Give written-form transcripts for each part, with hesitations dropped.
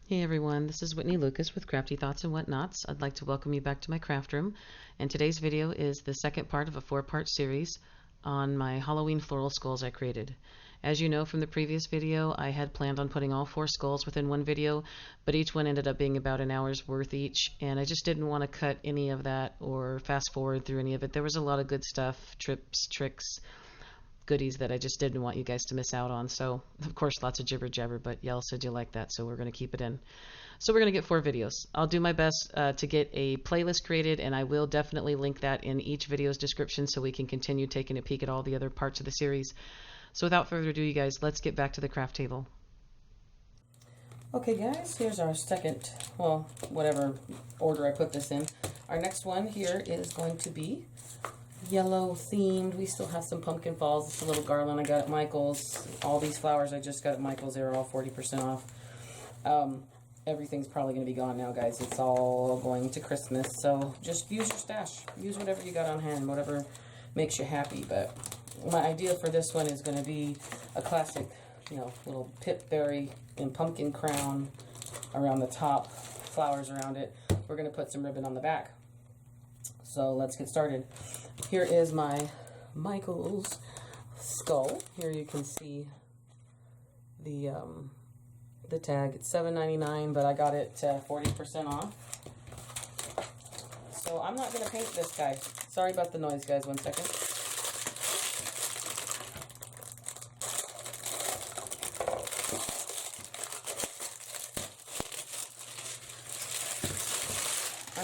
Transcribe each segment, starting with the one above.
Hey everyone, this is Whitney Lucas with Crafty Thoughts and Whatnots. I'd like to welcome you back to my craft room, and today's video is the second part of a 4-part series on my Halloween floral skulls I created. As you know from the previous video, I had planned on putting all 4 skulls within one video, but each one ended up being about an hour's worth each, and I just didn't want to cut any of that or fast forward through any of it. There was a lot of good stuff, trips, tricks, goodies that I just didn't want you guys to miss out on. So, of course, lots of jibber jabber, but y'all said you like that, so we're going to keep it in. So we're going to get 4 videos. I'll do my best to get a playlist created, and I will definitely link that in each video's description so we can continue taking a peek at all the other parts of the series. So without further ado, you guys, let's get back to the craft table. Okay guys, here's our second, well, whatever order I put this in. Our next one here is going to be yellow themed. We still have some pumpkin falls. It's a little garland I got at Michael's. All these flowers I just got at Michael's, they were all 40% off. Everything's probably going to be gone now, guys. It's all going to Christmas. So just use your stash. Use whatever you got on hand, whatever makes you happy. But my idea for this one is going to be a classic, you know, little pipberry and pumpkin crown around the top, flowers around it. We're going to put some ribbon on the back. So let's get started. Here is my Michael's skull. Here you can see the tag. It's $7.99, but I got it 40% off. So I'm not going to paint this guy. Sorry about the noise, guys. 1 second.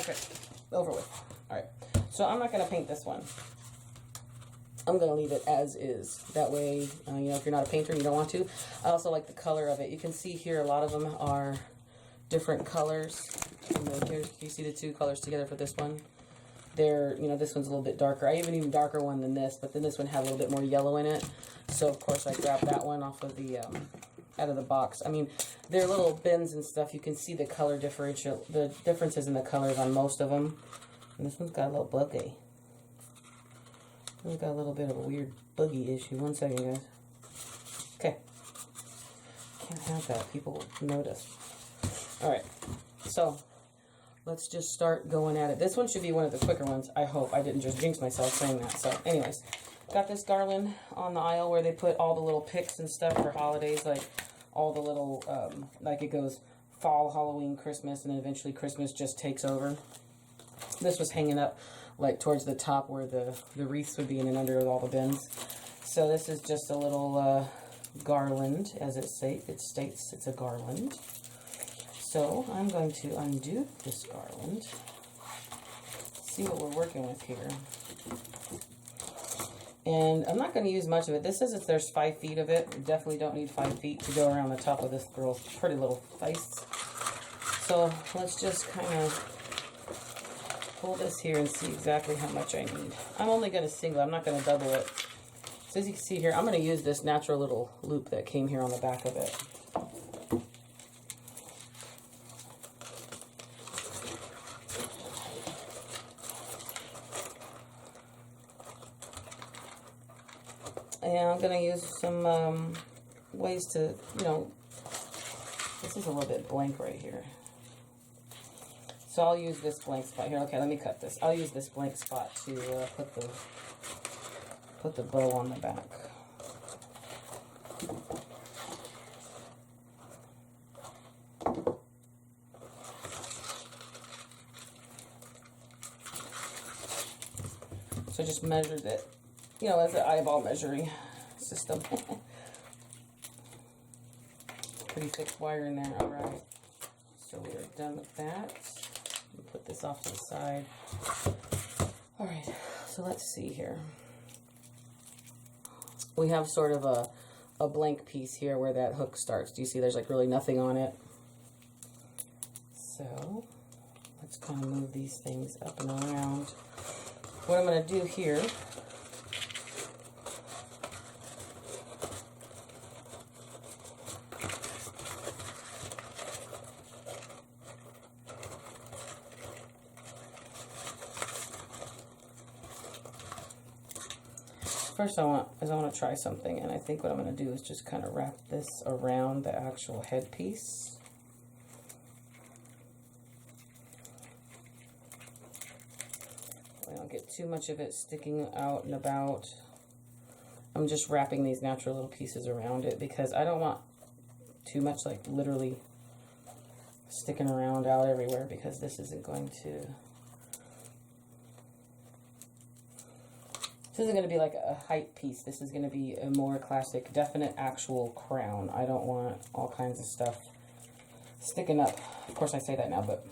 Okay, over with. All right, so I'm not going to paint this one. I'm going to leave it as is. That way, you know, if you're not a painter and you don't want to. I also like the color of it. You can see here a lot of them are different colors. Here, you see the 2 colors together for this one. They're, you know, this one's a little bit darker. I have an even darker one than this, but then this one had a little bit more yellow in it. So, of course, I grabbed that one off of the, out of the box. I mean, they're little bins and stuff. You can see the color differential, the differences in the colors on most of them. And this one's got a little buggy. It's got a little bit of a weird buggy issue. 1 second, guys. Okay. Can't have that. People notice. Alright. So, let's just start going at it. This one should be one of the quicker ones. I hope. I didn't just jinx myself saying that. So, anyways. Got this garland on the aisle where they put all the little picks and stuff for holidays. Like, all the little, like it goes fall, Halloween, Christmas, and then eventually Christmas just takes over. This was hanging up like towards the top where the wreaths would be, and then under all the bins. So this is just a little garland, as it states it's a garland. So I'm going to undo this garland. See what we're working with here. And I'm not going to use much of it. This says if there's 5 feet of it. We definitely don't need 5 feet to go around the top of this girl's pretty little face. So let's just kind of pull this here and see exactly how much I need. I'm only going to single. I'm not going to double it. So as you can see here, I'm going to use this natural little loop that came here on the back of it. And I'm going to use some ways to, you know, this is a little bit blank right here. So I'll use this blank spot here. Okay, let me cut this. I'll use this blank spot to put the bow on the back. So I just measured it, you know, as an eyeball measuring system. Pretty thick wire in there. All right. So we are done with that. Put this off to the side. All right, so let's see here. We have sort of a blank piece here where that hook starts. Do you see there's like really nothing on it? So let's kind of move these things up and around. What I'm going to do here first I want to try something, and I think what I'm going to do is just kind of wrap this around the actual headpiece. get too much of it sticking out and about. I'm just wrapping these natural little pieces around it because I don't want too much like literally sticking around out everywhere, because this isn't going to be like a hype piece. This is going to be a more classic, definite, actual crown. I don't want all kinds of stuff sticking up. Of course I say that now, but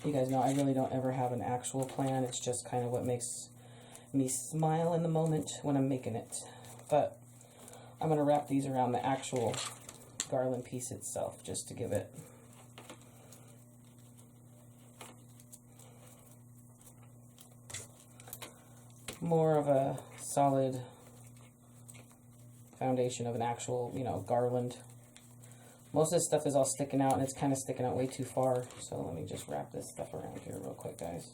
you guys know I really don't ever have an actual plan. It's just kind of what makes me smile in the moment when I'm making it. But I'm going to wrap these around the actual garland piece itself just to give it more of a solid foundation of an actual, you know, garland. Most of this stuff is all sticking out, and it's kind of sticking out way too far. So let me just wrap this stuff around here real quick, guys.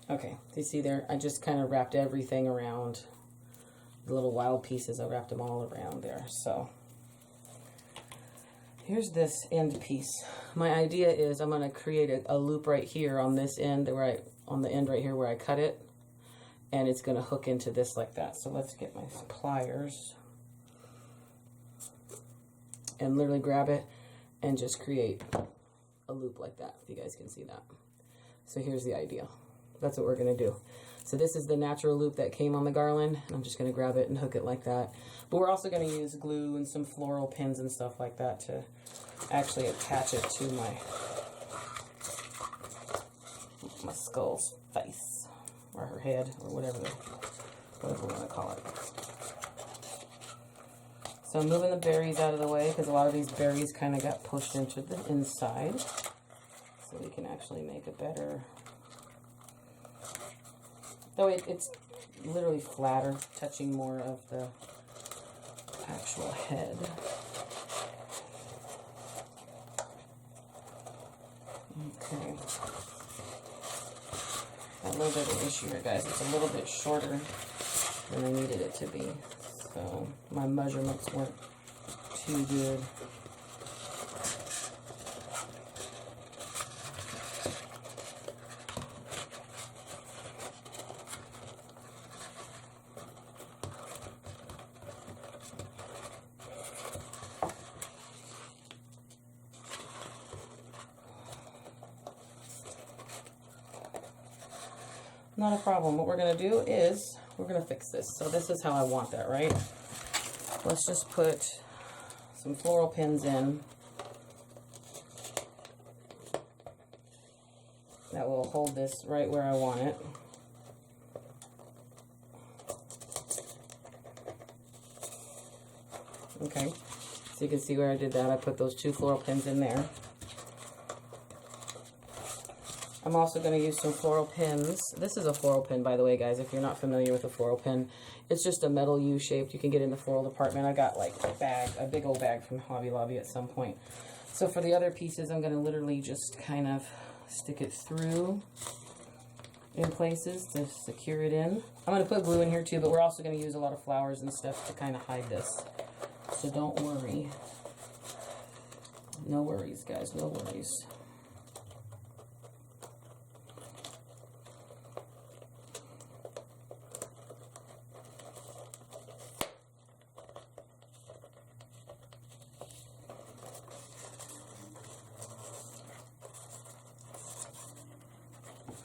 Okay, so you see there, I just kind of wrapped everything around the little wild pieces. I wrapped them all around there. So here's this end piece. My idea is I'm going to create a loop right here on this end, on the end right here where I cut it, and it's going to hook into this like that. So let's get my pliers and literally grab it and just create a loop like that, if you guys can see that. So here's the idea. That's what we're going to do. So this is the natural loop that came on the garland. I'm just going to grab it and hook it like that. But we're also going to use glue and some floral pins and stuff like that to actually attach it to my skull's face, or her head, or whatever we want to call it. So I'm moving the berries out of the way because a lot of these berries kind of got pushed into the inside. So we can actually make a better... Though it's literally flatter, touching more of the actual head. Okay. A little bit of an issue here, guys. It's a little bit shorter than I needed it to be. So my measurements weren't too good. Not a problem. What we're going to do is we're going to fix this. So this is how I want that, right? Let's just put some floral pins in. That will hold this right where I want it. Okay. So you can see where I did that. I put those 2 floral pins in there. I'm also going to use some floral pins. This is a floral pin, by the way, guys, if you're not familiar with a floral pin. It's just a metal U-shaped. You can get in the floral department. I got like a big old bag from Hobby Lobby at some point. So for the other pieces, I'm going to literally just kind of stick it through in places to secure it in. I'm going to put glue in here too, but we're also going to use a lot of flowers and stuff to kind of hide this. So don't worry. No worries, guys, no worries.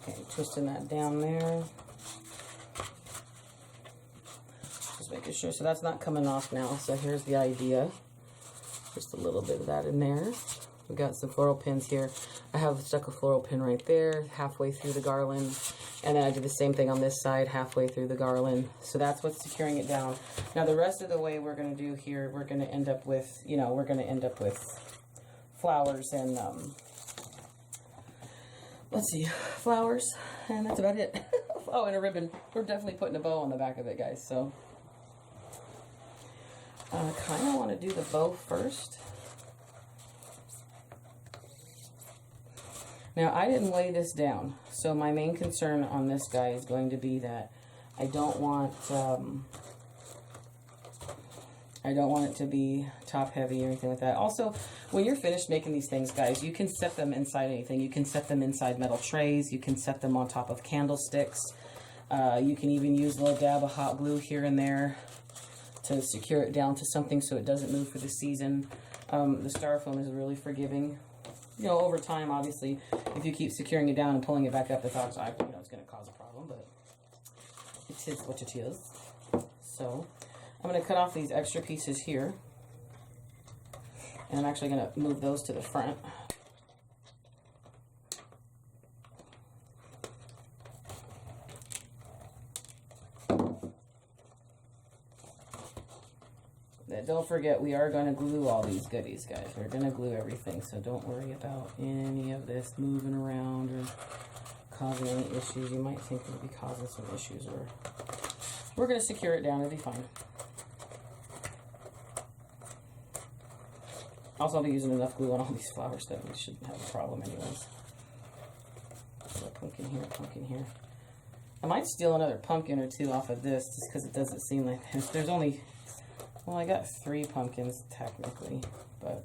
Okay, twisting that down there. Just making sure. So that's not coming off now. So here's the idea. Just a little bit of that in there. We've got some floral pins here. I have stuck a floral pin right there, halfway through the garland. And then I did the same thing on this side, halfway through the garland. So that's what's securing it down. Now the rest of the way we're going to do here, we're going to end up with, you know, we're going to end up with flowers and, let's see, flowers, and that's about it. Oh, and a ribbon. We're definitely putting a bow on the back of it, guys, so. I kind of want to do the bow first. Now, I didn't lay this down, so my main concern on this guy is going to be that I don't want I don't want it to be top heavy or anything like that. Also, when you're finished making these things, guys, you can set them inside anything. You can set them inside metal trays. You can set them on top of candlesticks. You can even use a little dab of hot glue here and there to secure it down to something so it doesn't move for the season. The styrofoam is really forgiving. You know, over time, obviously, if you keep securing it down and pulling it back up, it's going to cause a problem, but it is what it is. So I'm going to cut off these extra pieces here, and I'm actually going to move those to the front. Don't forget, we are going to glue all these goodies, guys. We're going to glue everything, so don't worry about any of this moving around or causing any issues. You might think it'll be causing some issues, or we're going to secure it down. It'll be fine. Also, I'll be using enough glue on all these flowers that we shouldn't have a problem anyways. So pumpkin here, pumpkin here. I might steal another pumpkin or two off of this just because it doesn't seem like there's only... Well, I got 3 pumpkins technically, but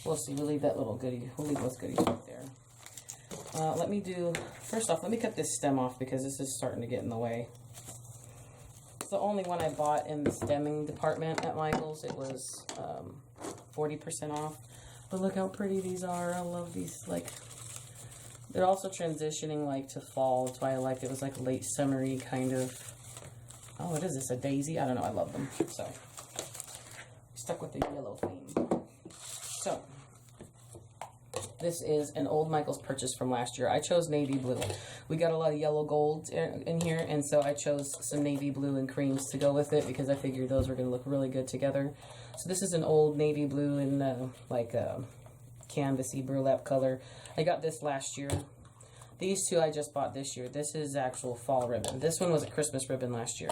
we'll see. We'll leave that little goodie. We'll leave those goodies right there. Let me cut this stem off because this is starting to get in the way. It's the only one I bought in the stemming department at Michael's. It was 40% off. But look how pretty these are. I love these. Like, they're also transitioning like to fall. That's why I liked it. It was like late summery kind of. Oh, what is this, a daisy? I don't know, I love them. So, stuck with the yellow theme. So, this is an old Michael's purchase from last year. I chose navy blue. We got a lot of yellow gold in here, and so I chose some navy blue and creams to go with it because I figured those were going to look really good together. So this is an old navy blue in like a canvasy burlap color. I got this last year. These two I just bought this year. This is actual fall ribbon. This one was a Christmas ribbon last year.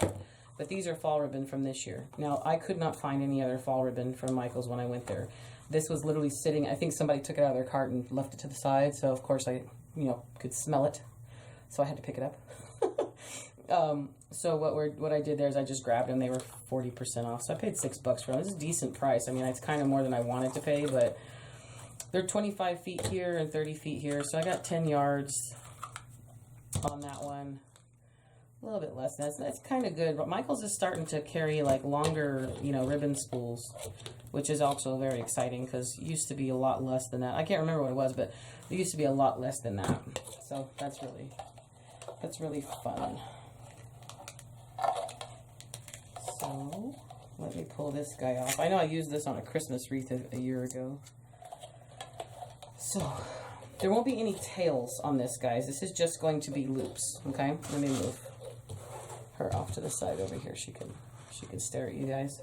But these are fall ribbon from this year. Now, I could not find any other fall ribbon from Michael's when I went there. This was literally sitting, I think somebody took it out of their cart and left it to the side. So, of course, I, could smell it. So I had to pick it up. So what I did there is I just grabbed them. They were 40% off. So I paid $6 for them. This is a decent price. I mean, it's kind of more than I wanted to pay, but they're 25 feet here and 30 feet here. So I got 10 yards on that one. A little bit less. That's kind of good. But Michael's is starting to carry like longer, ribbon spools, which is also very exciting because it used to be a lot less than that. I can't remember what it was, but it used to be a lot less than that. So that's really fun. So let me pull this guy off. I know I used this on a Christmas wreath a year ago. So there won't be any tails on this, guys. This is just going to be loops. Okay, let me move her off to the side over here. She can stare at you guys.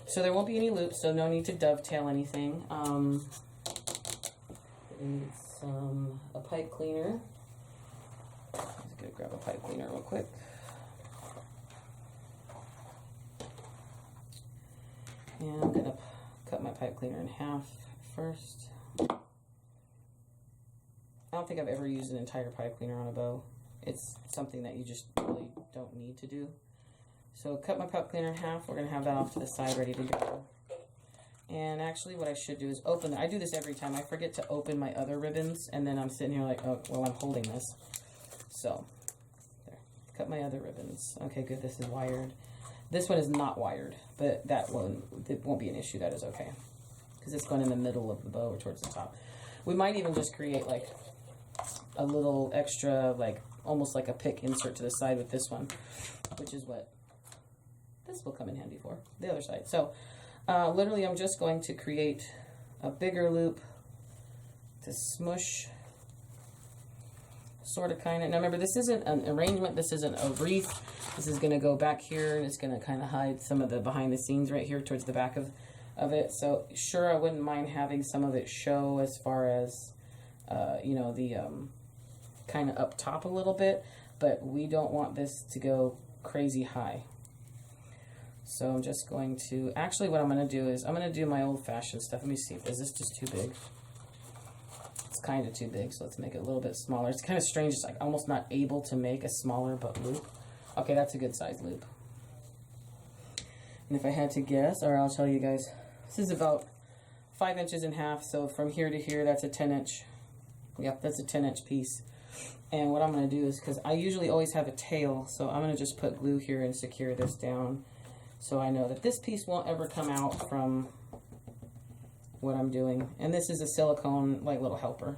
So there won't be any loops, so no need to dovetail anything. It needs a pipe cleaner. I'm just gonna grab a pipe cleaner real quick. And I'm gonna cut my pipe cleaner in half first. I don't think I've ever used an entire pipe cleaner on a bow. It's something that you just really don't need to do. So cut my pipe cleaner in half. We're going to have that off to the side ready to go. And actually what I should do is open it. I do this every time. I forget to open my other ribbons, and then I'm sitting here like, oh, well, I'm holding this. So, there. Cut my other ribbons. Okay, good. This is wired. This one is not wired, but that one, it won't be an issue. That is okay. Because it's going in the middle of the bow or towards the top. We might even just create like a little extra, like almost like a pick insert to the side with this one, which is what this will come in handy for, the other side. So literally I'm just going to create a bigger loop to smush, sort of, kind of. Now remember, this isn't an arrangement, this isn't a wreath. This is going to go back here, and it's going to kind of hide some of the behind the scenes right here towards the back of it. So sure, I wouldn't mind having some of it show as far as the kind of up top a little bit, but we don't want this to go crazy high. So I'm just going to, actually what I'm going to do is, I'm going to do my old-fashioned stuff. Let me see, is this just too big? It's kind of too big, so let's make it a little bit smaller. It's kind of strange, it's like almost not able to make a smaller but loop. Okay, that's a good size loop. And if I had to guess, or I'll tell you guys, this is about 5 inches in half. So from here to here, that's a 10-inch. Yep, that's a 10-inch piece. And what I'm going to do is, because I usually always have a tail, so I'm going to just put glue here and secure this down so I know that this piece won't ever come out from what I'm doing. And this is a silicone like little helper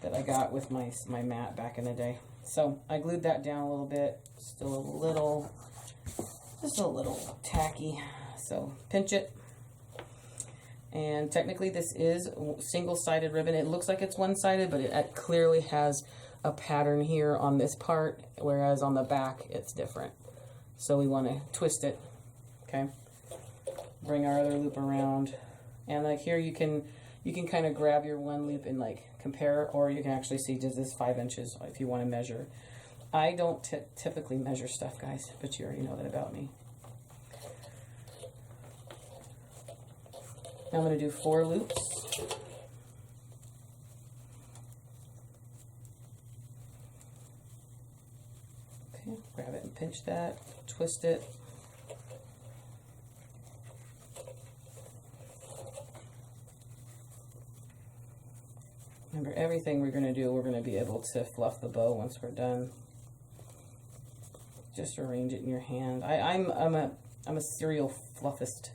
that I got with my mat back in the day. So I glued that down a little bit, still just a little tacky. So pinch it. And technically this is single-sided ribbon. It looks like it's one-sided, but it clearly has a pattern here on this part, whereas on the back it's different. So we want to twist it, okay? Bring our other loop around. And like here you can kind of grab your one loop and like compare, or you can actually see, does this 5 inches if you want to measure. I don't typically measure stuff, guys, but you already know that about me. Now I'm going to do 4 loops. Okay, grab it and pinch that, twist it. Remember, everything we're going to do, we're going to be able to fluff the bow once we're done. Just arrange it in your hand. I'm a serial fluffist.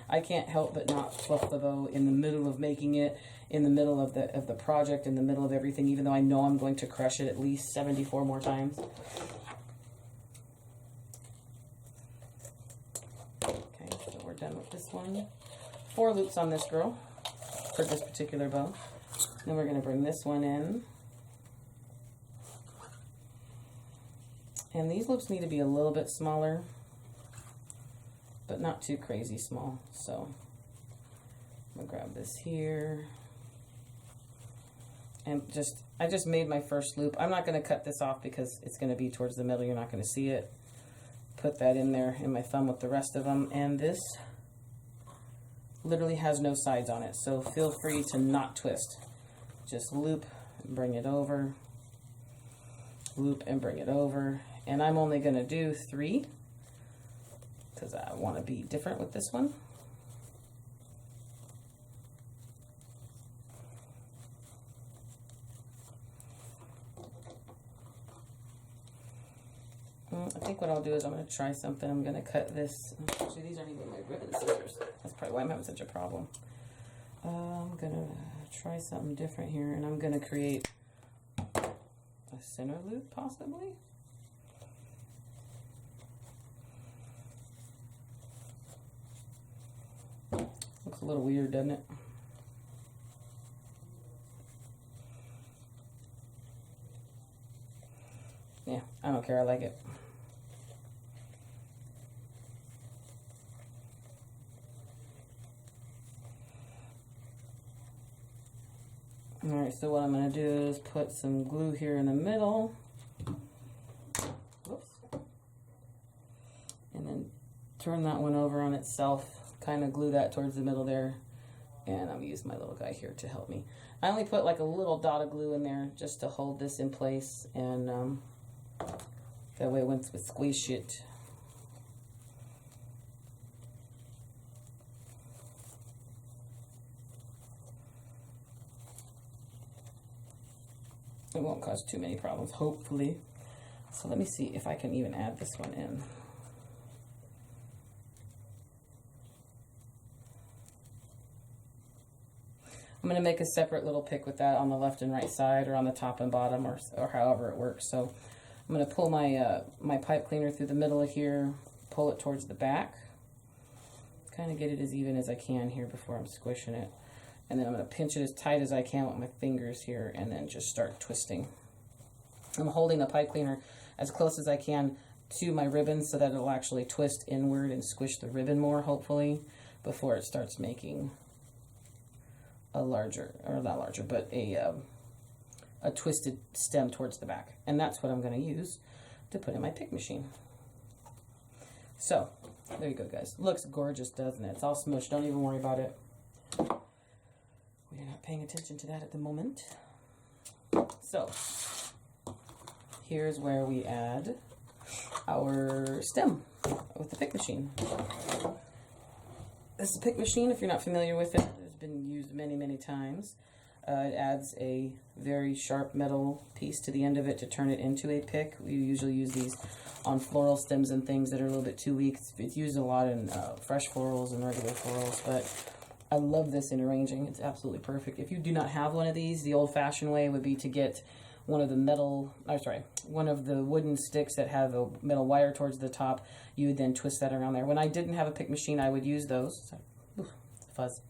I can't help but not fluff the bow in the middle of making it, in the middle of the project, in the middle of everything, even though I know I'm going to crush it at least 74 more times. Okay, so we're done with this one. 4 loops on this girl for this particular bow. Then we're going to bring this one in. And these loops need to be a little bit smaller, but not too crazy small. So I'm going to grab this here. And I just made my first loop. I'm not going to cut this off because it's going to be towards the middle. You're not going to see it. Put that in there in my thumb with the rest of them. And this literally has no sides on it. So feel free to not twist. Just loop and bring it over. Loop and bring it over. And I'm only going to do 3 because I want to be different with this one. I think what I'll do is I'm going to try something. I'm going to cut this. Actually, these aren't even my ribbon scissors. That's probably why I'm having such a problem. I'm going to try something different here, and I'm going to create a center loop, possibly. Looks a little weird, doesn't it? Yeah, I don't care. I like it. Alright, so what I'm going to do is put some glue here in the middle. Whoops. And then turn that one over on itself. Kind of glue that towards the middle there. And I'm going to use my little guy here to help me. I only put like a little dot of glue in there just to hold this in place. And that way once we squeeze it, it won't cause too many problems, hopefully. So let me see if I can even add this one in. I'm going to make a separate little pick with that on the left and right side, or on the top and bottom, or however it works. So I'm going to pull my my pipe cleaner through the middle of here, pull it towards the back, kind of get it as even as I can here before I'm squishing it. And then I'm going to pinch it as tight as I can with my fingers here, and then just start twisting. I'm holding the pipe cleaner as close as I can to my ribbon so that it'll actually twist inward and squish the ribbon more, hopefully, before it starts making a larger, or not larger, but a twisted stem towards the back. And that's what I'm going to use to put in my pick machine. So, there you go, guys. Looks gorgeous, doesn't it? It's all smushed. Don't even worry about it. We're not paying attention to that at the moment. So, here's where we add our stem. with the pick machine. This is a pick machine. If you're not familiar with it, it's been used many, many times. It adds a very sharp metal piece to the end of it to turn it into a pick. We usually use these on floral stems and things that are a little bit too weak. It's used a lot in fresh florals and regular florals, but I love this in arranging. It's absolutely perfect. If you do not have one of these, the old-fashioned way would be to get one of the wooden sticks that have a metal wire towards the top. You would then twist that around there. When I didn't have a pick machine, I would use those. Sorry. Ooh, fuzz.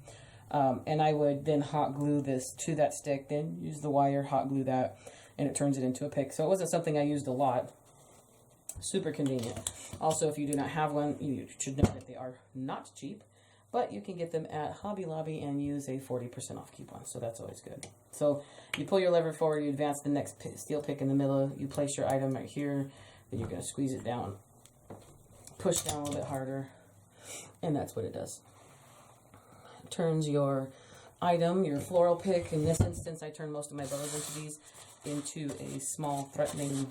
And I would then hot glue this to that stick, then use the wire, hot glue that, and it turns it into a pick. So it wasn't something I used a lot. Super convenient. Also, if you do not have one, you should know that they are not cheap, but you can get them at Hobby Lobby and use a 40% off coupon, so that's always good. So you pull your lever forward, you advance the next steel pick in the middle, you place your item right here, then you're going to squeeze it down, push down a little bit harder, and that's what it does. It turns your item, your floral pick. In this instance, I turn most of my bows into these, into a small threatening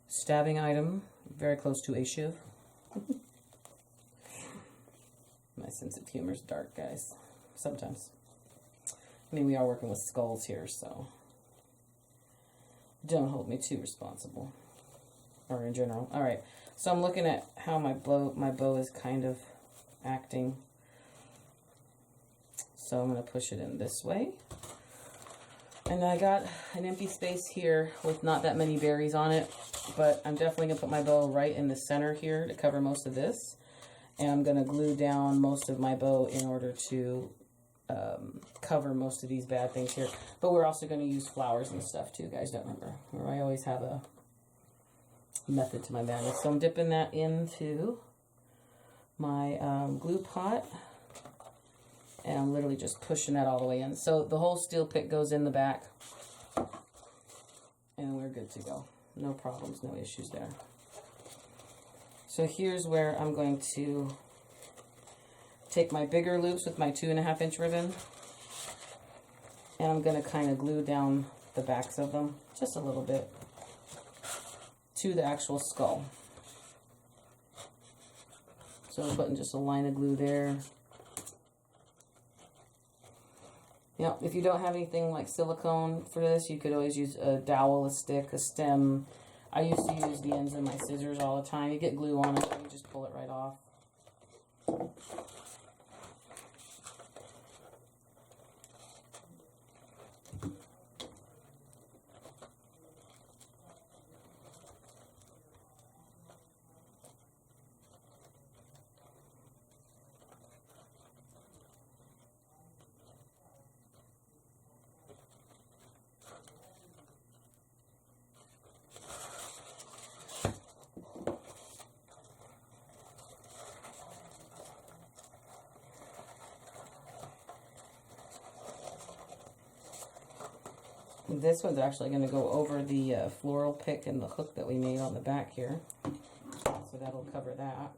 stabbing item, very close to a shiv. My sense of humor is dark, guys. Sometimes. I mean, we are working with skulls here, so don't hold me too responsible. Or in general. Alright, so I'm looking at how my bow is kind of acting. So I'm going to push it in this way. And I got an empty space here with not that many berries on it, but I'm definitely going to put my bow right in the center here to cover most of this. And I'm going to glue down most of my bow in order to cover most of these bad things here. But we're also going to use flowers and stuff too, guys. Don't remember. I always have a method to my madness. So I'm dipping that into my glue pot. And I'm literally just pushing that all the way in. So the whole steel pick goes in the back. And we're good to go. No problems, no issues there. So here's where I'm going to take my bigger loops with my 2.5 inch ribbon, and I'm going to kind of glue down the backs of them just a little bit to the actual skull. So I'm putting just a line of glue there. Now, if you don't have anything like silicone for this, you could always use a dowel, a stick, a stem. I used to use the ends of my scissors all the time. You get glue on it, and you just pull it right off. This one's actually going to go over the floral pick and the hook that we made on the back here. So that'll cover that.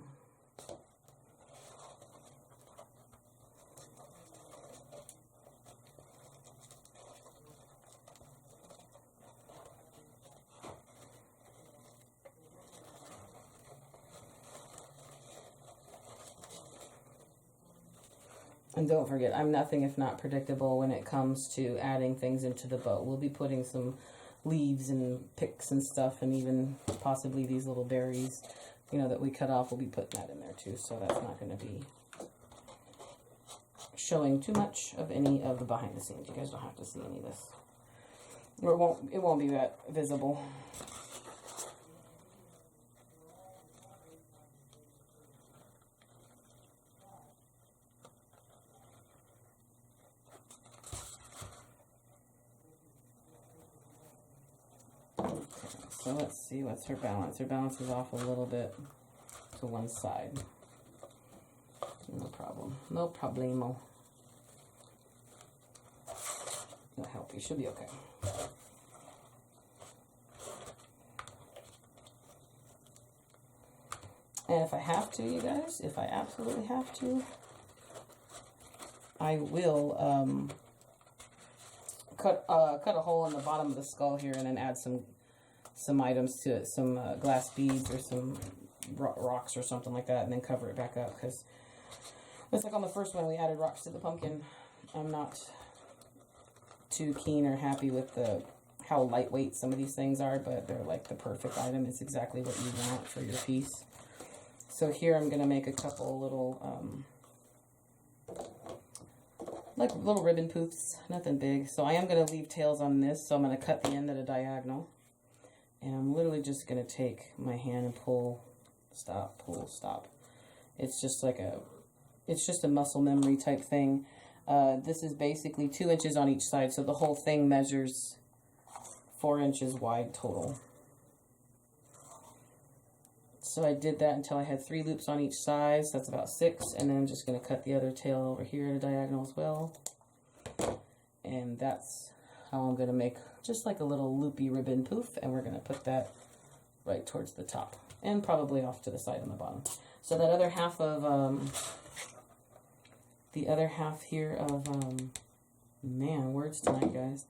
And don't forget, I'm nothing if not predictable when it comes to adding things into the bow. We'll be putting some leaves and picks and stuff, and even possibly these little berries, that we cut off. We'll be putting that in there too, so that's not going to be showing too much of any of the behind the scenes. You guys don't have to see any of this. Or it won't be that visible. So let's see, what's her balance? Her balance is off a little bit to one side. No problem. No problemo. It'll help you. She'll be okay. And if I have to, you guys, if I absolutely have to, I will cut a hole in the bottom of the skull here and then add some items to it, some glass beads or some rocks or something like that, and then cover it back up, because it's like on the first one we added rocks to the pumpkin. I'm not too keen or happy with how lightweight some of these things are, but they're like the perfect item. It's exactly what you want for your piece. So here I'm going to make a couple little like little ribbon poofs, nothing big. So I am going to leave tails on this, so I'm going to cut the end at a diagonal. And I'm literally just going to take my hand and pull, stop, pull, stop. It's just like it's just a muscle memory type thing. This is basically 2 inches on each side, so the whole thing measures 4 inches wide total. So I did that until I had 3 loops on each side, so that's about 6, and then I'm just going to cut the other tail over here at a diagonal as well. And that's how I'm going to make just like a little loopy ribbon poof, and we're going to put that right towards the top, and probably off to the side on the bottom. So that other half of, here of, man, words tonight, guys.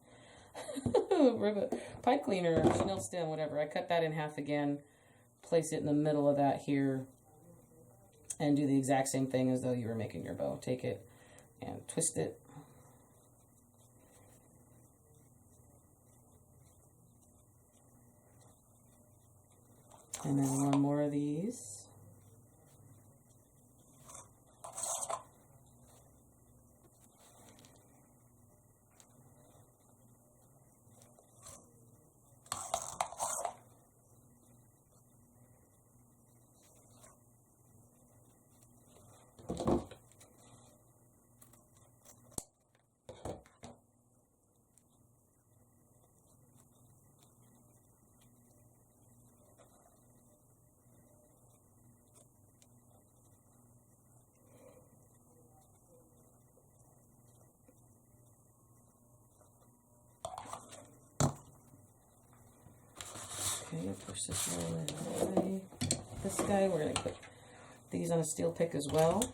Pipe cleaner, Chanel stem, whatever. I cut that in half again, place it in the middle of that here, and do the exact same thing as though you were making your bow. Take it and twist it. And then one more of these. Okay, push this roll away. This guy, we're going to put these on a steel pick as well.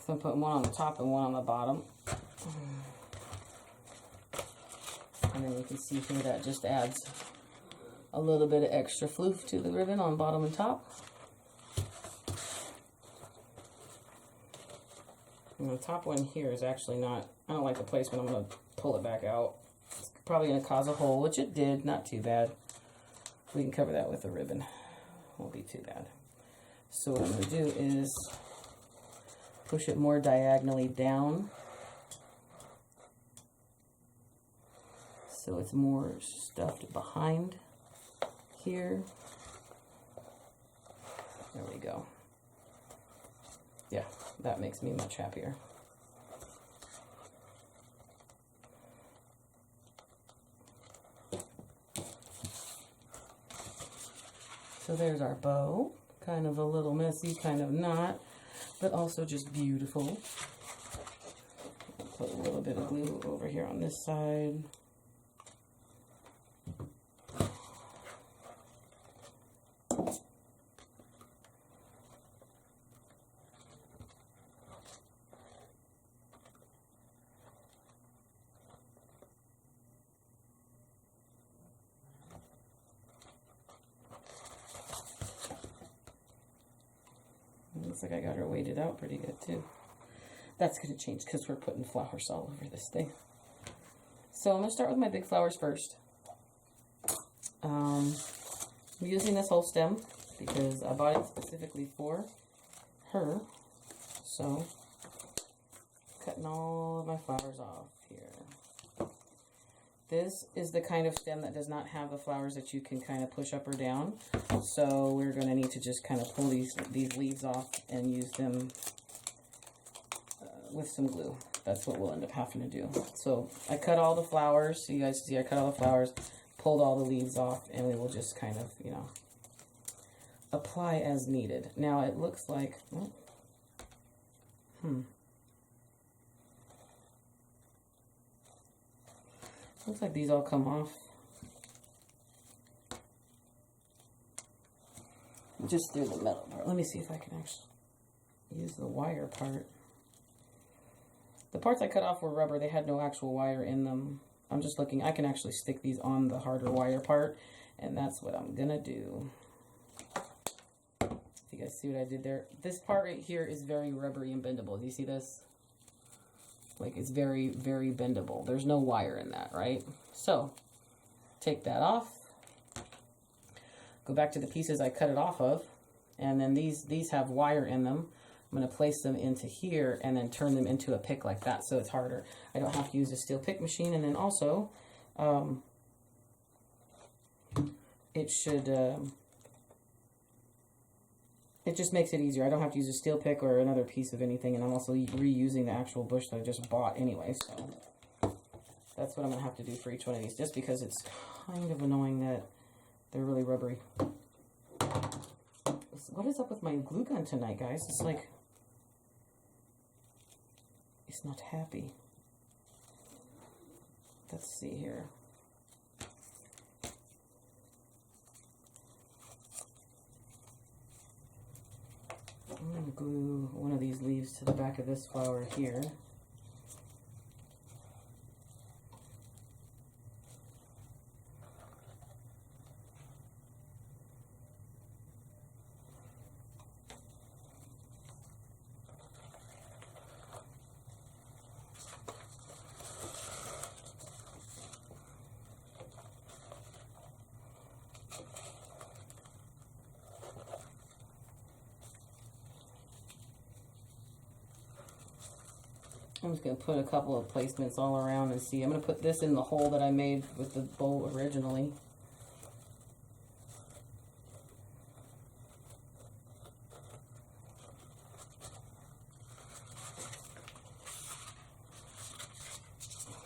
So I'm putting one on the top and one on the bottom. And then you can see here that just adds a little bit of extra floof to the ribbon on bottom and top. And the top one here is actually not, I don't like the placement. I'm going to pull it back out. It's probably going to cause a hole, which it did, not too bad. We can cover that with a ribbon. Won't be too bad. So what I'm going to do is push it more diagonally down, so it's more stuffed behind here. There we go. Yeah, that makes me much happier. So there's our bow. Kind of a little messy, kind of not, but also just beautiful. Put a little bit of glue over here on this side. Looks like I got her weighted out pretty good too. That's going to change because we're putting flowers all over this thing. So I'm going to start with my big flowers first. I'm using this whole stem because I bought it specifically for her. So cutting all of my flowers off here. This is the kind of stem that does not have the flowers that you can kind of push up or down. So we're going to need to just kind of pull these leaves off and use them with some glue. That's what we'll end up having to do. So I cut all the flowers. So you guys see I cut all the flowers, pulled all the leaves off, and we will just kind of, you know, apply as needed. Now it looks like, looks like these all come off. Just through the metal part. Let me see if I can actually use the wire part. The parts I cut off were rubber. They had no actual wire in them. I'm just looking. I can actually stick these on the harder wire part, and that's what I'm gonna do. If you guys see what I did there. This part right here is very rubbery and bendable. Do you see this? Like, it's very, very bendable. There's no wire in that, right? So, take that off. Go back to the pieces I cut it off of. And then these have wire in them. I'm going to place them into here and then turn them into a pick like that, so it's harder. I don't have to use a steel pick machine. And then also, it should... it just makes it easier. I don't have to use a steel pick or another piece of anything, and I'm also reusing the actual bush that I just bought anyway, so that's what I'm going to have to do for each one of these, just because it's kind of annoying that they're really rubbery. What is up with my glue gun tonight, guys? It's like, it's not happy. Let's see here. I'm going to glue one of these leaves to the back of this flower here. I'm just going to put a couple of placements all around and see. I'm going to put this in the hole that I made with the bow originally.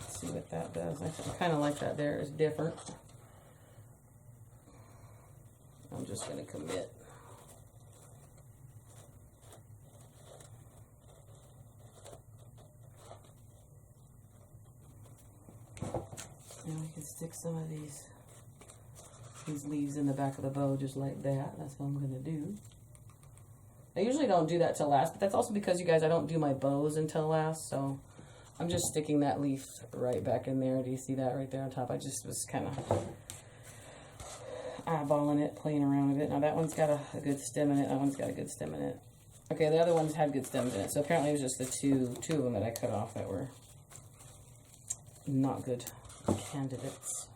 Let's see what that does. I kind of like that there. It's different. I'm just going to commit. Now we can stick some of these leaves in the back of the bow just like that. That's what I'm going to do. I usually don't do that till last, but that's also because, you guys, I don't do my bows until last, so I'm just sticking that leaf right back in there. Do you see that right there on top? I just was kind of eyeballing it, playing around with it. Now that one's got a good stem in it. That one's got a good stem in it. Okay, the other ones had good stems in it, so apparently it was just the two of them that I cut off that were not good candidates.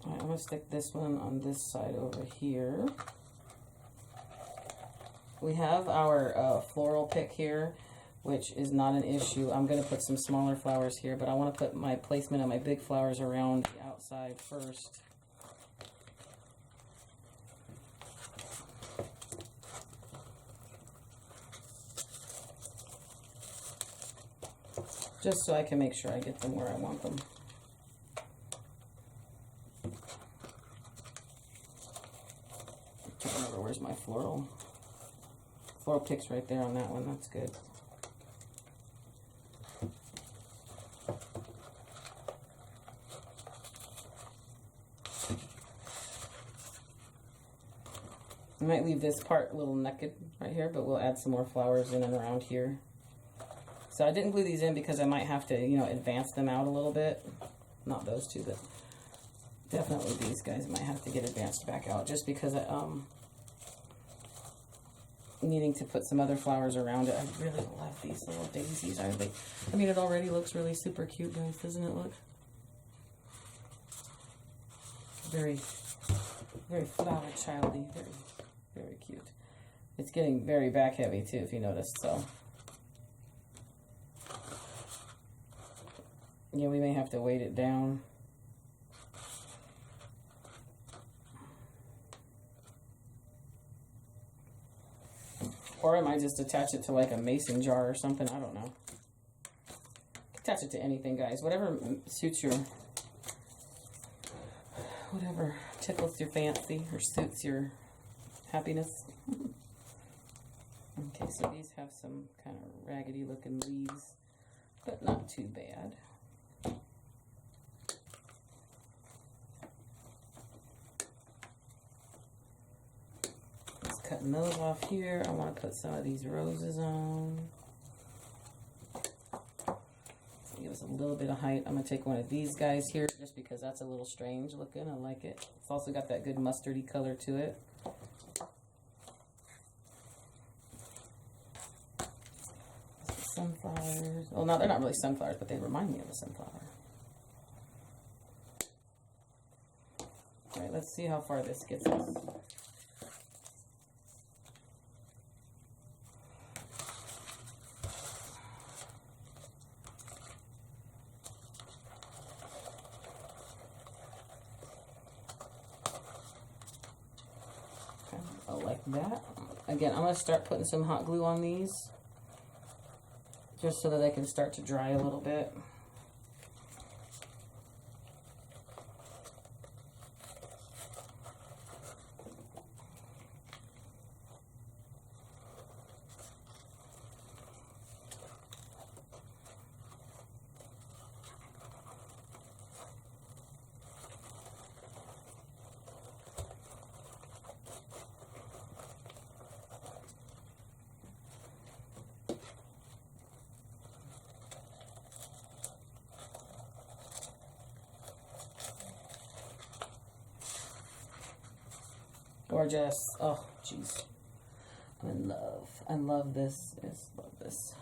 Alright, I'm going to stick this one on this side over here. We have our floral pick here, which is not an issue. I'm going to put some smaller flowers here, but I want to put my placement of my big flowers around the outside first. Just so I can make sure I get them where I want them. I can't remember where's my floral pick's right there on that one. That's good. I might leave this part a little naked right here, but we'll add some more flowers in and around here. So I didn't glue these in because I might have to, you know, advance them out a little bit. Not those two, but definitely these guys might have to get advanced back out, just because needing to put some other flowers around it. I really love these little daisies, aren't they? I mean, it already looks really super cute, guys, doesn't it look? very, very flower childy, very, very cute. It's getting very back heavy too, if you noticed, so. Yeah, we may have to weight it down. Or I might just attach it to like a mason jar or something, I don't know. Attach it to anything, guys. Whatever suits your, whatever tickles your fancy or suits your happiness. Okay, so these have some kind of raggedy looking leaves, but not too bad. Just cutting those off here. I want to put some of these roses on. Give us a little bit of height. I'm going to take one of these guys here just because that's a little strange looking. I like it. It's also got that good mustardy color to it. Sunflowers. Well, no, they're not really sunflowers, but they remind me of a sunflower. All right, let's see how far this gets us. Like that. Again, I'm going to start putting some hot glue on these just so that they can start to dry a little bit. Gorgeous. Oh, jeez. I'm in love. I love this. Yes, love this.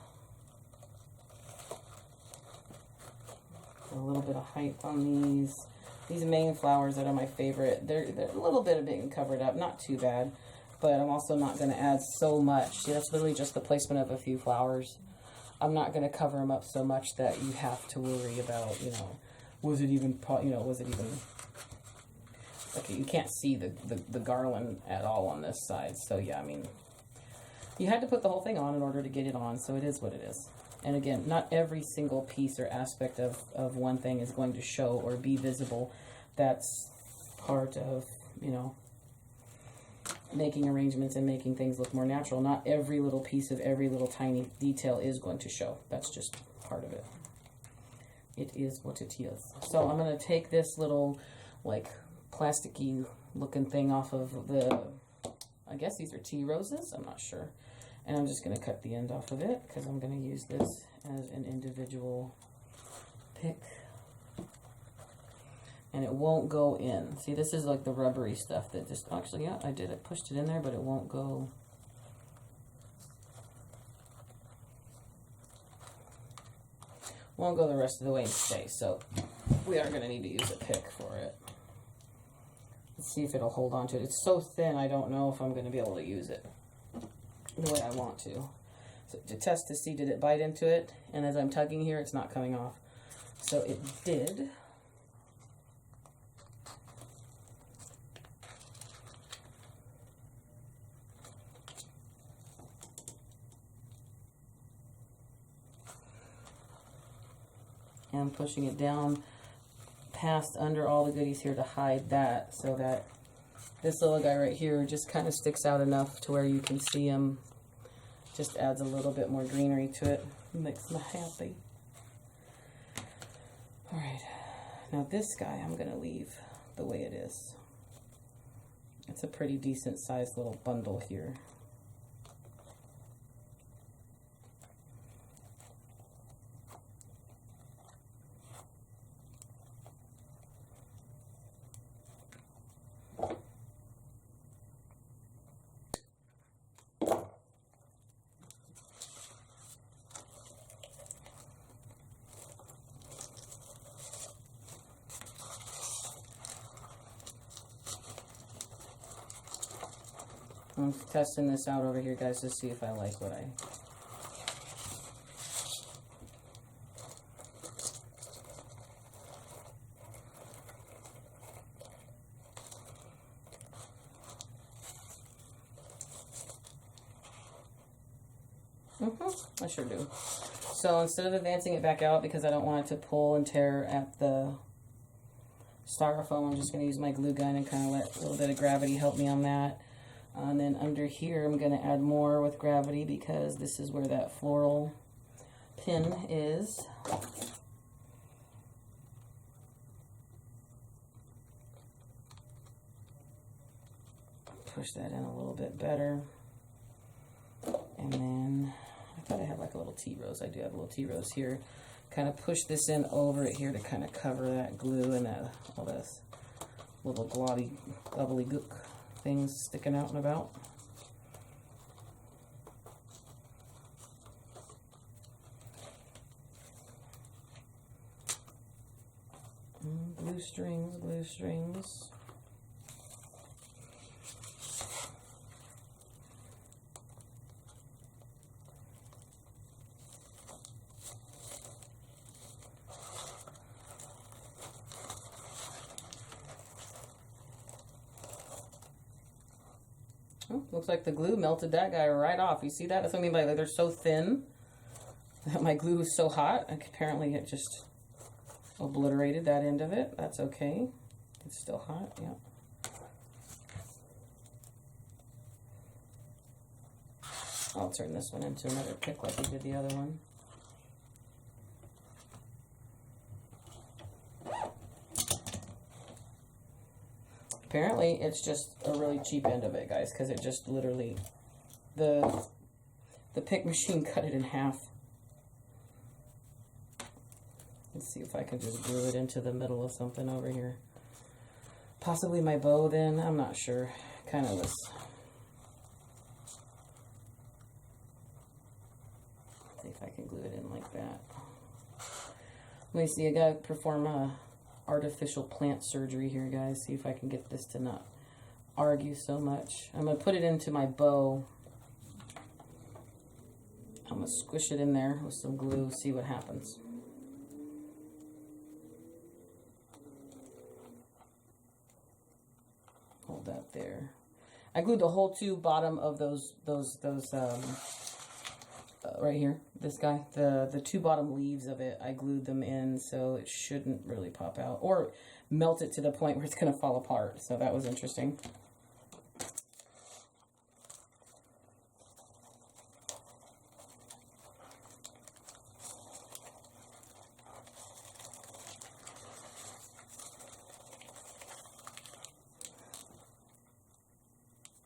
A little bit of height on these. These main flowers that are my favorite. They're a little bit of being covered up. Not too bad. But I'm also not going to add so much. See, that's literally just the placement of a few flowers. I'm not going to cover them up so much that you have to worry about, you know, was it even, okay, you can't see the garland at all on this side. So yeah, I mean, you had to put the whole thing on in order to get it on, so it is what it is. And again, not every single piece or aspect of one thing is going to show or be visible. That's part of, you know, making arrangements and making things look more natural. Not every little piece of every little tiny detail is going to show. That's just part of it. It is what it is. So I'm going to take this little, like, plasticky looking thing off of the, I guess these are tea roses, I'm not sure, and I'm just going to cut the end off of it because I'm going to use this as an individual pick, and it won't go in. See, this is like the rubbery stuff that just, actually, yeah, I pushed it in there, but it won't go. Won't go the rest of the way and stay, so we are going to need to use a pick for it. Let's see if it'll hold on to it. It's so thin, I don't know if I'm going to be able to use it the way I want to. So to test to see, did it bite into it? And as I'm tugging here, it's not coming off. So it did. And I'm pushing it down past under all the goodies here to hide that, so that this little guy right here just kind of sticks out enough to where you can see him. Just adds a little bit more greenery to it. Makes me happy. Alright, now this guy I'm going to leave the way it is. It's a pretty decent sized little bundle here. I'm testing this out over here, guys, to see if I like what I... I sure do. So instead of advancing it back out, because I don't want it to pull and tear at the styrofoam, I'm just going to use my glue gun and kind of let a little bit of gravity help me on that. And then under here, I'm going to add more with gravity because this is where that floral pin is. Push that in a little bit better. And then I thought I had like a little tea rose. I do have a little tea rose here. Kind of push this in over it here to kind of cover that glue and that all this little globby, gook things sticking out and about. Glue strings, glue strings. Oh, looks like the glue melted that guy right off. You see that? That's what I mean by like they're so thin that my glue is so hot. Apparently it just obliterated that end of it. That's okay. It's still hot, yeah. I'll turn this one into another pick like we did the other one. Apparently, it's just a really cheap end of it, guys, because it just literally, the pick machine cut it in half. Let's see if I can just glue it into the middle of something over here. Possibly my bow then, I'm not sure. Kind of was. See if I can glue it in like that. Let me see, I gotta perform a artificial plant surgery here, guys. See if I can get this to not argue so much. I'm going to put it into my bow. I'm going to squish it in there with some glue, see what happens. Hold that there. I glued the whole two bottom of those right here, this guy, the two bottom leaves of it, I glued them in so it shouldn't really pop out or melt it to the point where it's going to fall apart. So that was interesting.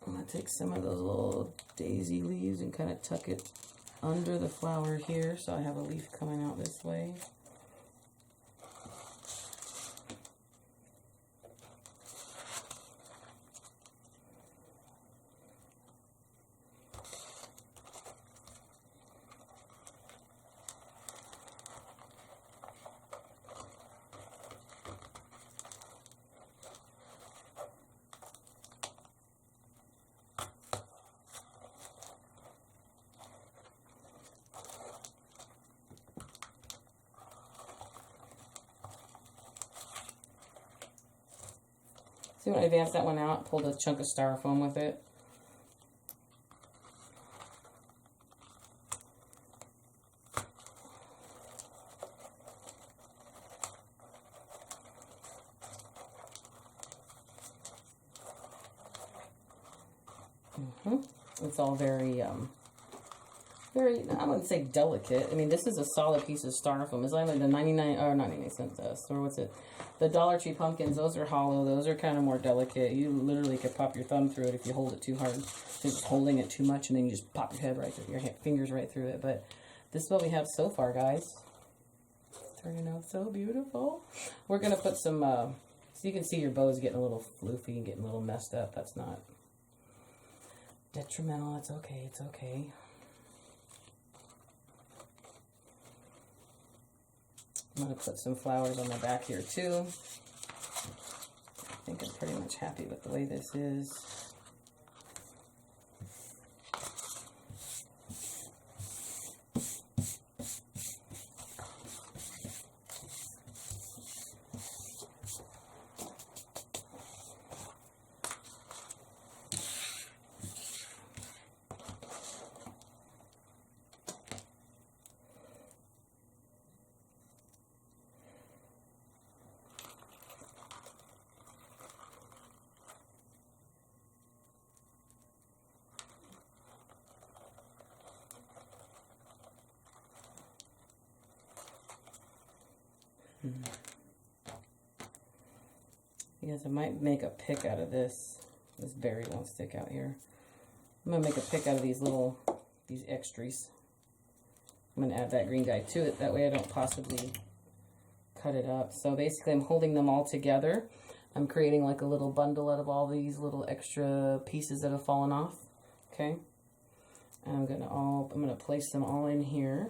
I'm going to take some of those little daisy leaves and kind of tuck it under the flower here, so I have a leaf coming out this way. See, when I advanced that one out, pulled a chunk of styrofoam with it. It's all very, very, I wouldn't say delicate. I mean, this is a solid piece of styrofoam. It's like the 99, or not 99 cents, or what's it? The Dollar Tree pumpkins, those are hollow. Those are kind of more delicate. You literally could pop your thumb through it if you hold it too hard. You're just holding it too much, and then you just pop your head right through, your fingers right through it. But this is what we have so far, guys. Turning out so beautiful. We're going to put some, so you can see your bow's getting a little floofy and getting a little messed up. That's not detrimental. It's okay. It's okay. I'm going to put some flowers on the back here too. I think I'm pretty much happy with the way this is. Because I might make a pick out of this. This berry won't stick out here. I'm going to make a pick out of these extras. I'm going to add that green dye to it. That way I don't possibly cut it up. So basically I'm holding them all together. I'm creating like a little bundle out of all these little extra pieces that have fallen off. Okay. And I'm gonna place them all in here.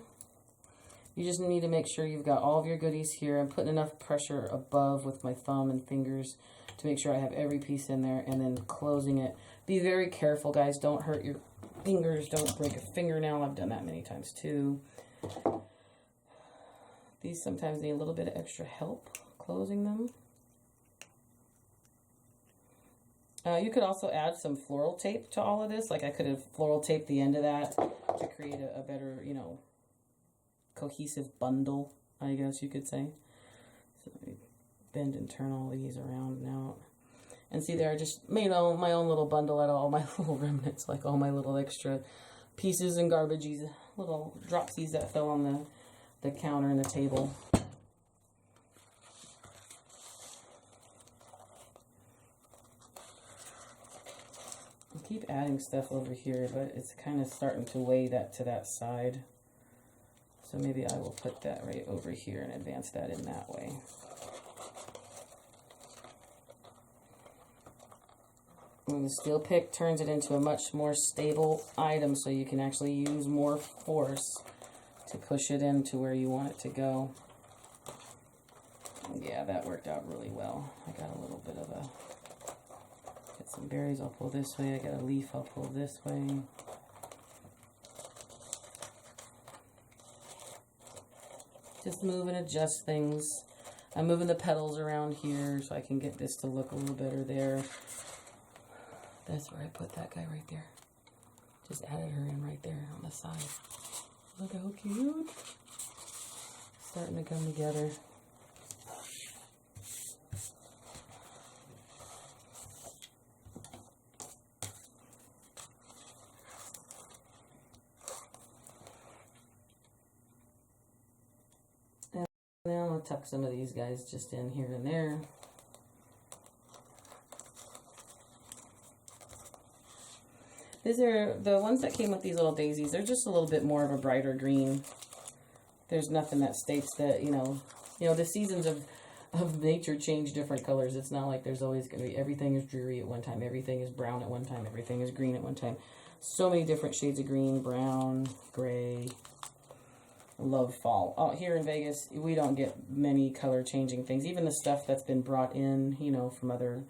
You just need to make sure you've got all of your goodies here. I'm putting enough pressure above with my thumb and fingers to make sure I have every piece in there, and then closing it. Be very careful, guys. Don't hurt your fingers. Don't break a fingernail. I've done that many times too. These sometimes need a little bit of extra help closing them. You could also add some floral tape to all of this. Like I could have floral taped the end of that to create a better, you know, cohesive bundle, I guess you could say. So let me bend and turn all these around now. And see there, I just made my own little bundle out of all my little remnants, like all my little extra pieces and garbages, little dropsies that fell on the counter and the table. I keep adding stuff over here, but it's kind of starting to weigh that to that side. So maybe I will put that right over here and advance that in that way. And the steel pick turns it into a much more stable item, so you can actually use more force to push it into where you want it to go. Yeah, that worked out really well. I got a little bit of a... Get some berries, I'll pull this way. I got a leaf, I'll pull this way. Just move and adjust things. I'm moving the petals around here so I can get this to look a little better there. That's where I put that guy right there. Just added her in right there on the side. Look how cute. Starting to come together. And now I'm going to tuck some of these guys just in here and there. These are the ones that came with these little daisies. They're just a little bit more of a brighter green. There's nothing that states that, you know, the seasons of nature change different colors. It's not like there's always going to be everything is dreary at one time. Everything is brown at one time. Everything is green at one time. So many different shades of green, brown, gray. Love fall. Oh, here in Vegas, we don't get many color changing things. Even the stuff that's been brought in, you know, from other